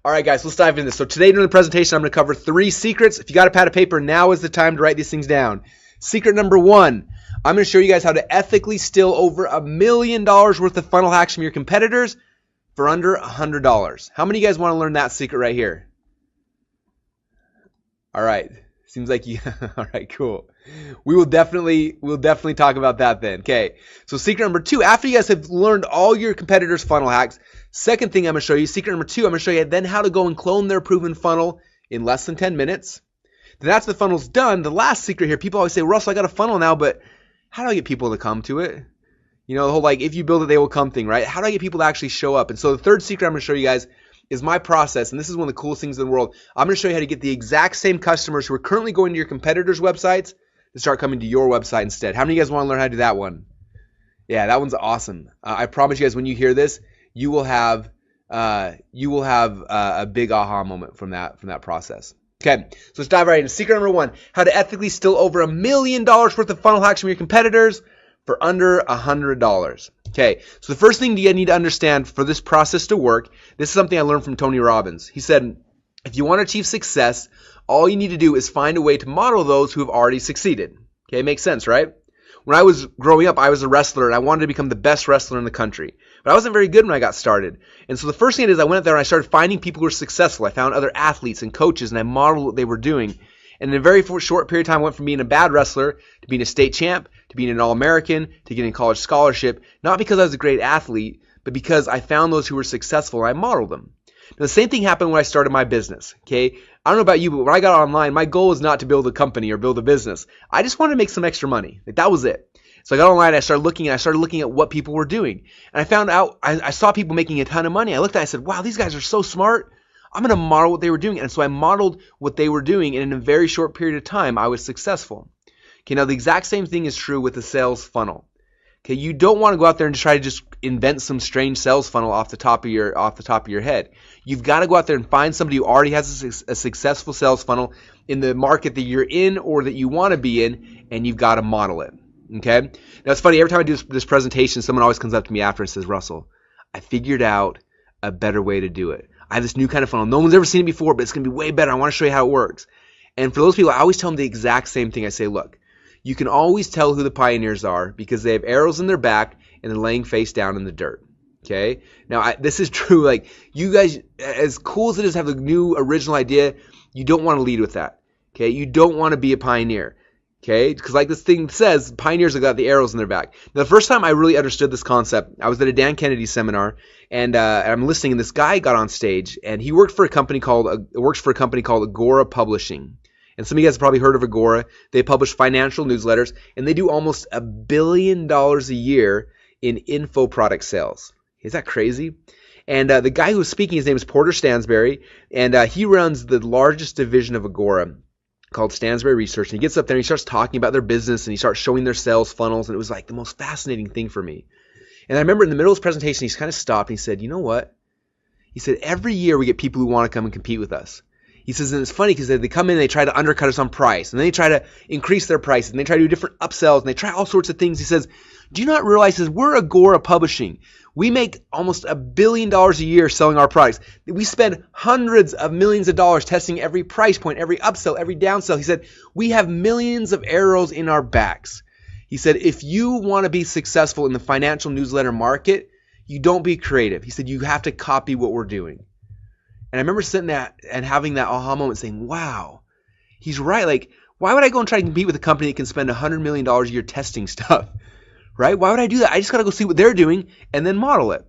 All right, guys, let's dive into this. So today during the presentation, I'm going to cover 3 secrets. If you got a pad of paper, now is the time to write these things down. Secret number 1, I'm going to show you guys how to ethically steal over $1 million worth of funnel hacks from your competitors for under $100. How many of you guys want to learn that secret right here? All right. Seems like you, all right, cool. We'll definitely talk about that then. Okay. So secret number 2, after you guys have learned all your competitors' funnel hacks, second thing I'm going to show you, secret number 2, I'm going to show you then how to go and clone their proven funnel in less than 10 minutes. Then after the funnel's done, the last secret here, people always say, Russell, I got a funnel now, but how do I get people to come to it? You know, the whole like, if you build it, they will come thing, right? How do I get people to actually show up? And so the third secret I'm going to show you guys is my process, and this is one of the coolest things in the world. I'm going to show you how to get the exact same customers who are currently going to your competitors' websites to start coming to your website instead. How many of you guys want to learn how to do that one? Yeah, that one's awesome. I promise you guys, when you hear this, you will have a big aha moment from that process. Okay, so let's dive right in. Secret number 1, how to ethically steal over $1 million worth of funnel hacks from your competitors for under $100. Okay, so the first thing you need to understand for this process to work, this is something I learned from Tony Robbins. He said, if you want to achieve success, all you need to do is find a way to model those who have already succeeded. Okay, makes sense, right? When I was growing up, I was a wrestler, and I wanted to become the best wrestler in the country. But I wasn't very good when I got started. And so the first thing I did is I went out there and I started finding people who were successful. I found other athletes and coaches, and I modeled what they were doing. And in a very short period of time, I went from being a bad wrestler to being a state champ, to being an All-American, to getting a college scholarship, not because I was a great athlete, but because I found those who were successful and I modeled them. Now, the same thing happened when I started my business, okay? I don't know about you, but when I got online, my goal was not to build a company or build a business. I just wanted to make some extra money. Like, that was it. So I got online, I started looking at what people were doing. And I found out, I saw people making a ton of money. I looked at it, I said, wow, these guys are so smart. I'm going to model what they were doing. And so I modeled what they were doing, and in a very short period of time, I was successful. Okay, now the exact same thing is true with the sales funnel. Okay, you don't want to go out there and try to just invent some strange sales funnel off the top of your head. You've got to go out there and find somebody who already has a successful sales funnel in the market that you're in or that you want to be in, and you've got to model it. Okay? Now it's funny, every time I do this presentation, someone always comes up to me after and says, Russell, I figured out a better way to do it. I have this new kind of funnel. No one's ever seen it before, but it's going to be way better. I want to show you how it works. And for those people, I always tell them the exact same thing. I say, look, you can always tell who the pioneers are because they have arrows in their back and they're laying face down in the dirt. Okay? Now, this is true. Like, you guys, as cool as it is to have the new original idea, you don't want to lead with that. Okay? You don't want to be a pioneer. Okay? Because like this thing says, pioneers have got the arrows in their back. Now, the first time I really understood this concept, I was at a Dan Kennedy seminar, and I'm listening, and this guy got on stage, and he works for a company called Agora Publishing. And some of you guys have probably heard of Agora. They publish financial newsletters, and they do almost $1 billion a year in info product sales. Is that crazy? And the guy who was speaking, his name is Porter Stansberry, and he runs the largest division of Agora called Stansberry Research. And he gets up there and he starts talking about their business, and he starts showing their sales funnels, and it was like the most fascinating thing for me. And I remember in the middle of his presentation, he's kind of stopped, and he said, you know what? He said, every year we get people who want to come and compete with us. He says, and it's funny because they come in and they try to undercut us on price, and then they try to increase their prices, and they try to do different upsells, and they try all sorts of things. He says, do you not realize that we're Agora Publishing? We make almost $1 billion a year selling our products. We spend hundreds of millions of dollars testing every price point, every upsell, every downsell. He said, we have millions of arrows in our backs. He said, if you want to be successful in the financial newsletter market, you don't be creative. He said, you have to copy what we're doing. And I remember sitting there and having that aha moment saying, wow, he's right. Like, why would I go and try to compete with a company that can spend $100 million a year testing stuff? Right? Why would I do that? I just got to go see what they're doing and then model it.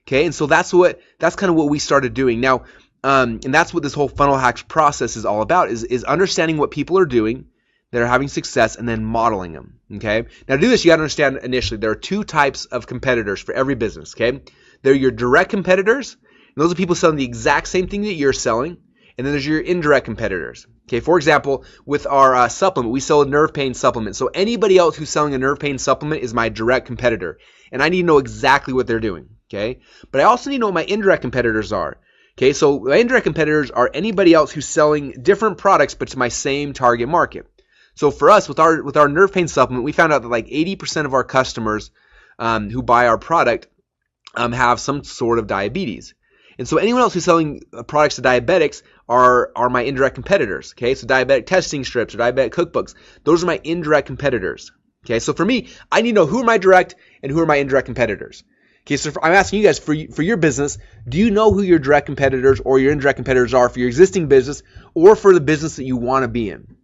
Okay? And so that's kind of what we started doing. Now, and that's what this whole funnel hacks process is all about, is understanding what people are doing that are having success and then modeling them. Okay? Now, to do this, you got to understand initially there are 2 types of competitors for every business. Okay? They're your direct competitors. And those are people selling the exact same thing that you're selling. And then there's your indirect competitors. Okay, for example, with our supplement, we sell a nerve pain supplement. So anybody else who's selling a nerve pain supplement is my direct competitor. And I need to know exactly what they're doing. Okay, but I also need to know what my indirect competitors are. Okay, so my indirect competitors are anybody else who's selling different products but to my same target market. So for us, with our nerve pain supplement, we found out that like 80% of our customers who buy our product have some sort of diabetes. And so anyone else who's selling products to diabetics are my indirect competitors. Okay, so diabetic testing strips or diabetic cookbooks, those are my indirect competitors. Okay, so for me, I need to know who are my direct and who are my indirect competitors. Okay, so I'm asking you guys for your business, do you know who your direct competitors or your indirect competitors are for your existing business or for the business that you want to be in?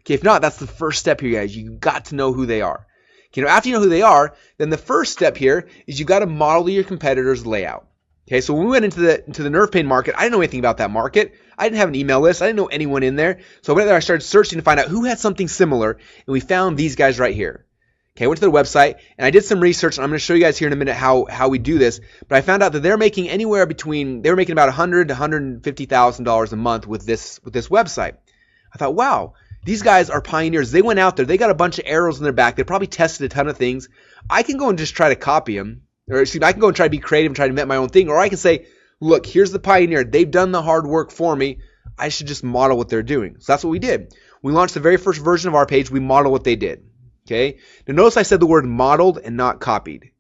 Okay, if not, that's the first step here, guys. You got to know who they are. Okay, now after you know who they are, then the first step here is you got to model your competitors' layout. Okay, so when we went into the nerve pain market, I didn't know anything about that market. I didn't have an email list. I didn't know anyone in there. So I went there, I started searching to find out who had something similar, and we found these guys right here. Okay, I went to their website, and I did some research, and I'm going to show you guys here in a minute how we do this. But I found out that they're making anywhere between, they were making about $100,000 to $150,000 a month with this website. I thought, wow, these guys are pioneers. They went out there. They got a bunch of arrows in their back. They probably tested a ton of things. I can go and just try to copy them. Or excuse me, I can go and try to be creative and try to invent my own thing. Or I can say, look, here's the pioneer. They've done the hard work for me. I should just model what they're doing. So that's what we did. We launched the very first version of our page. We modeled what they did. Okay. Now notice I said the word modeled and not copied.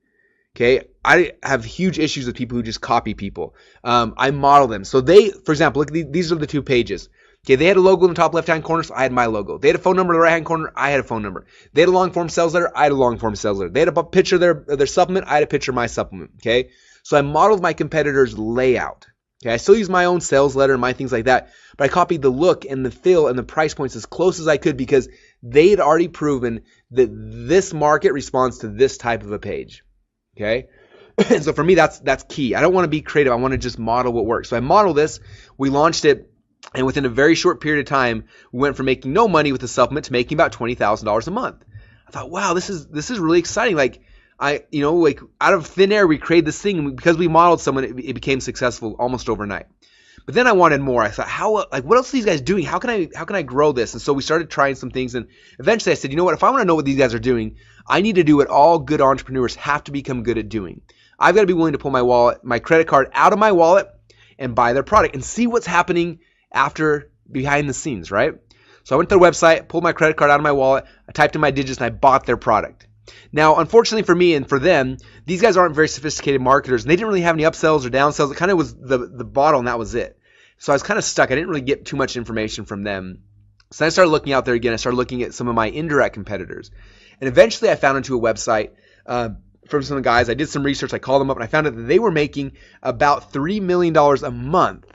Okay. I have huge issues with people who just copy people. I model them. So they, for example, look, these are the two pages. Okay, they had a logo in the top left-hand corner, so I had my logo. They had a phone number in the right-hand corner, I had a phone number. They had a long-form sales letter, I had a long-form sales letter. They had a picture of their supplement, I had a picture of my supplement, okay? So I modeled my competitor's layout. Okay, I still use my own sales letter and my things like that, but I copied the look and the feel and the price points as close as I could because they had already proven that this market responds to this type of a page, okay? And so for me, that's key. I don't want to be creative. I want to just model what works. So I modeled this, we launched it, and within a very short period of time, we went from making no money with the supplement to making about $20,000 a month. I thought, wow, this is really exciting. Like like out of thin air, we created this thing, and because we modeled someone, it became successful almost overnight. But then I wanted more. I thought, what else are these guys doing? How can I grow this? And so we started trying some things, and eventually I said, you know what? If I want to know what these guys are doing, I need to do what all good entrepreneurs have to become good at doing. I've got to be willing to pull my credit card out of my wallet and buy their product and see what's happening after behind the scenes, right? So I went to their website, pulled my credit card out of my wallet, I typed in my digits, and I bought their product. Now, unfortunately for me and for them, these guys aren't very sophisticated marketers, and they didn't really have any upsells or downsells. It kind of was the bottle, and that was it. So I was kind of stuck. I didn't really get too much information from them. So I started looking out there again. I started looking at some of my indirect competitors. And eventually I found into a website from some guys. I did some research. I called them up, and I found out that they were making about $3 million a month.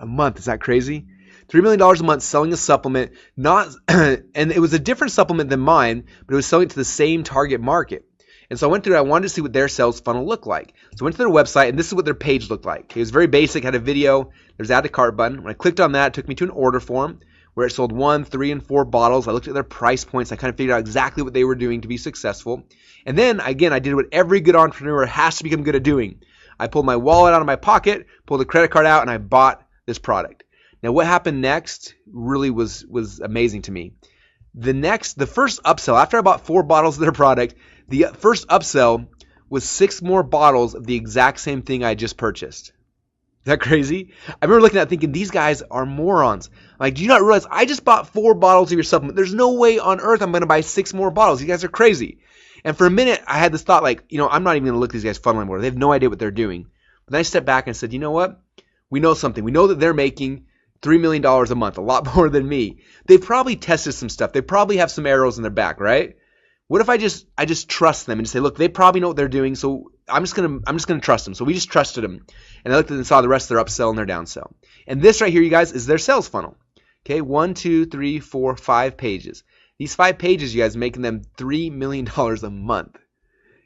A month, is that crazy? $3 million a month selling a supplement, and it was a different supplement than mine, but it was selling to the same target market. And so I went through it. I wanted to see what their sales funnel looked like. So I went to their website, and this is what their page looked like. It was very basic, had a video. There's add to cart button. When I clicked on that, it took me to an order form where it sold 1, 3, and 4 bottles. I looked at their price points. I kind of figured out exactly what they were doing to be successful. And then, again, I did what every good entrepreneur has to become good at doing. I pulled my wallet out of my pocket, pulled the credit card out, and I bought this product. Now, what happened next really was amazing to me. The first upsell, after I bought 4 bottles of their product, the first upsell was 6 more bottles of the exact same thing I just purchased. Is that crazy? I remember looking at it thinking, these guys are morons. Like, do you not realize I just bought 4 bottles of your supplement? There's no way on earth I'm going to buy 6 more bottles. You guys are crazy. And for a minute, I had this thought like, I'm not even going to look at these guys' funnel anymore. They have no idea what they're doing. But then I stepped back and said, you know what? We know something. We know that they're making $3 million a month, a lot more than me. They've probably tested some stuff. They probably have some arrows in their back, right? What if I just trust them and just say, look, they probably know what they're doing, so I'm just gonna trust them. So we just trusted them, and I looked at them and saw the rest of their upsell and their downsell. And this right here, you guys, is their sales funnel. Okay, 1, 2, 3, 4, 5 pages. These 5 pages, you guys, making them $3 million a month.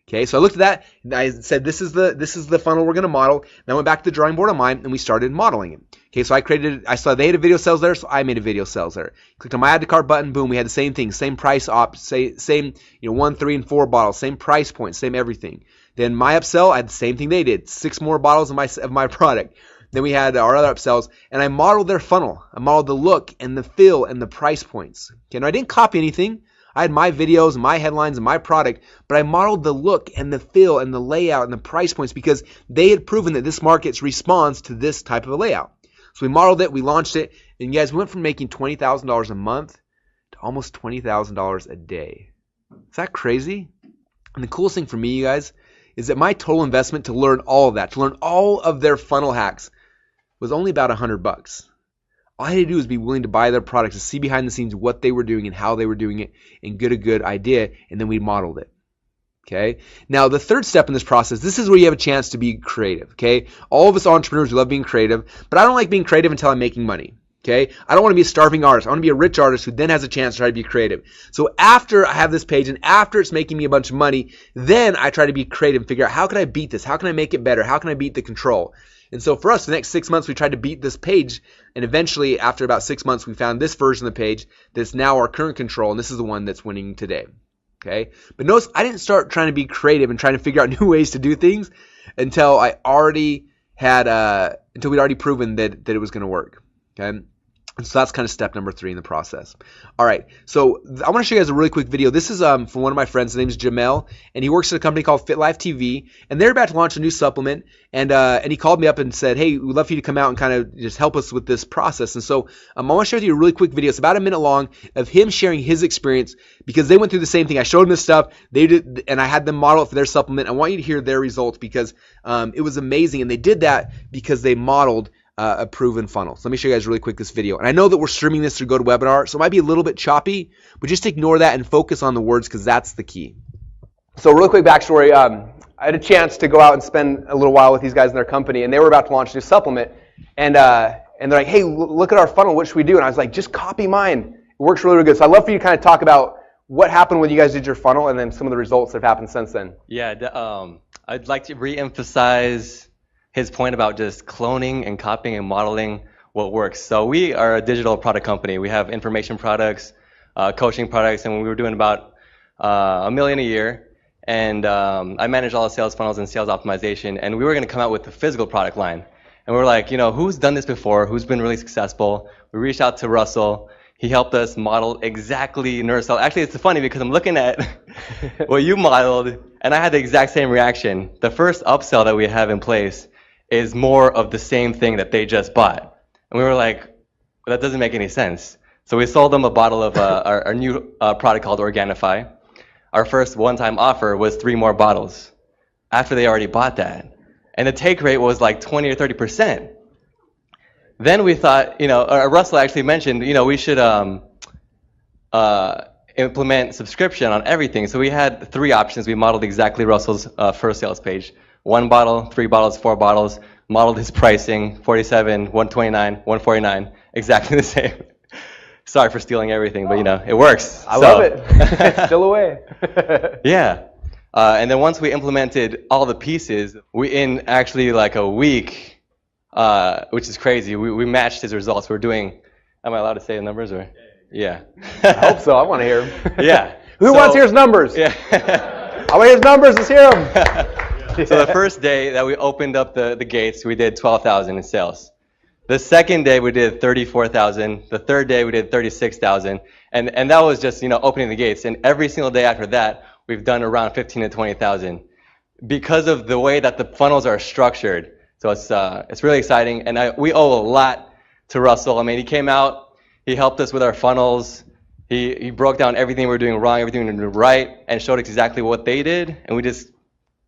Okay, so I looked at that and I said, this is the funnel we're going to model. And I went back to the drawing board on mine and we started modeling it. Okay, so I saw they had a video sales there, so I made a video sales there. Clicked on my add to cart button, boom, we had the same thing, same price same 1, 3, and 4 bottles, same price point, same everything. Then my upsell, I had the same thing they did, 6 more bottles of my product. Then we had our other upsells, and I modeled their funnel. I modeled the look and the feel and the price points. Okay, now I didn't copy anything. I had my videos, my headlines, and my product, but I modeled the look and the feel and the layout and the price points because they had proven that this market responds to this type of a layout. So we modeled it, we launched it, and you guys went from making $20,000 a month to almost $20,000 a day. Is that crazy? And the coolest thing for me, you guys, is that my total investment to learn all of that, to learn all of their funnel hacks, was only about $100. All I had to do was be willing to buy their product, to see behind the scenes what they were doing and how they were doing it, and get a good idea, and then we modeled it. Okay. Now, the third step in this process, this is where you have a chance to be creative. Okay. All of us entrepreneurs, we love being creative, but I don't like being creative until I'm making money. Okay. I don't want to be a starving artist. I want to be a rich artist who then has a chance to try to be creative. So after I have this page and after it's making me a bunch of money, then I try to be creative and figure out, how can I beat this? How can I make it better? How can I beat the control? And so for us, the next 6 months, we tried to beat this page. And eventually, after about 6 months, we found this version of the page that's now our current control. And this is the one that's winning today. Okay. But notice I didn't start trying to be creative and trying to figure out new ways to do things until I already had, until we'd already proven that it was going to work. Okay. And so that's kind of step number 3 in the process. All right, so I want to show you guys a really quick video. This is from one of my friends. His name is Jamel, and he works at a company called FitLife TV, and they're about to launch a new supplement. And he called me up and said, hey, we'd love for you to come out and kind of just help us with this process. And so I want to share with you a really quick video. It's about a minute long of him sharing his experience, because they went through the same thing. I showed them this stuff, they did, and I had them model it for their supplement. I want you to hear their results, because it was amazing, and they did that because they modeled a proven funnel. So let me show you guys really quick this video. And I know that we're streaming this through GoToWebinar, so it might be a little bit choppy, but just ignore that and focus on the words, because that's the key. So really quick backstory. I had a chance to go out and spend a little while with these guys in their company, and they were about to launch a new supplement. And they're like, hey, look at our funnel. What should we do? And I was like, just copy mine. It works really, really good. So I'd love for you to kind of talk about what happened when you guys did your funnel, and then some of the results that have happened since then. Yeah, I'd like to re-emphasize his point about just cloning and copying and modeling what works. So we are a digital product company. We have information products, coaching products, and we were doing about $1 million a year. And I manage all the sales funnels and sales optimization. And we were going to come out with a physical product line. And we were like, who's done this before? Who's been really successful? We reached out to Russell. He helped us model exactly NeuroCell. Actually, it's funny because I'm looking at what you modeled, and I had the exact same reaction. The first upsell that we have in place is more of the same thing that they just bought. And we were like, well, that doesn't make any sense. So we sold them a bottle of our new product called Organifi. Our first one-time offer was 3 more bottles after they already bought that. And the take rate was like 20 or 30%. Then we thought, Russell actually mentioned, we should implement subscription on everything. So we had 3 options. We modeled exactly Russell's first sales page. 1 bottle, 3 bottles, 4 bottles, modeled his pricing, 47, 129, 149, exactly the same. Sorry for stealing everything, but it works. I love it. It's still away. Yeah. And then once we implemented all the pieces, in actually like a week, which is crazy, we matched his results. We're doing, am I allowed to say the numbers? Or? Yeah. I hope so. I want to hear them. Yeah. Who wants to hear his numbers? Yeah. I want to hear his numbers. Let's hear them. So the first day that we opened up the gates, we did 12,000 in sales. The second day we did 34,000. The third day we did 36,000. And that was just opening the gates. And every single day after that, we've done around 15 to 20,000 because of the way that the funnels are structured. So it's really exciting. And we owe a lot to Russell. I mean, he came out, he helped us with our funnels. He broke down everything we were doing wrong, everything we were doing right, and showed exactly what they did. And we just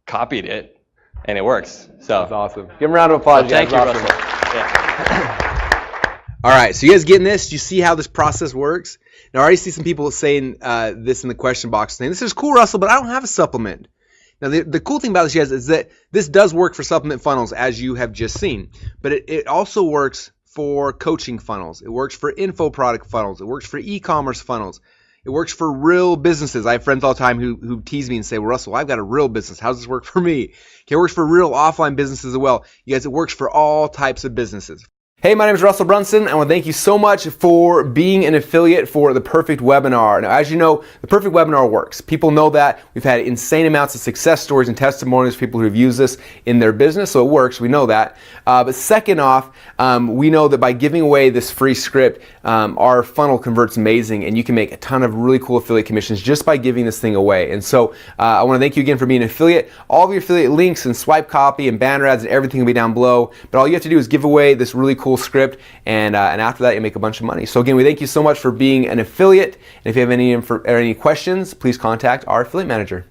copied it, and it works. So that's awesome. Give him a round of applause. Thank you, awesome. Russell. Yeah. All right, so you guys getting this? Do you see how this process works? Now, I already see some people saying this in the question box, saying, this is cool, Russell, but I don't have a supplement. Now, the cool thing about this, guys, is that this does work for supplement funnels, as you have just seen. But it also works for coaching funnels. It works for info product funnels. It works for e-commerce funnels. It works for real businesses. I have friends all the time who tease me and say, well, Russell, I've got a real business. How does this work for me? Okay, it works for real offline businesses as well. You guys, it works for all types of businesses. Hey, my name is Russell Brunson. I want to thank you so much for being an affiliate for the Perfect Webinar. Now, as you know, the Perfect Webinar works. People know that. We've had insane amounts of success stories and testimonies, people who have used this in their business, so it works. We know that. But second off, we know that by giving away this free script, our funnel converts amazing, and you can make a ton of really cool affiliate commissions just by giving this thing away. And so I want to thank you again for being an affiliate. All of your affiliate links and swipe copy and banner ads and everything will be down below. But all you have to do is give away this really cool script, and after that you make a bunch of money. So again, we thank you so much for being an affiliate, and if you have any questions, please contact our affiliate manager.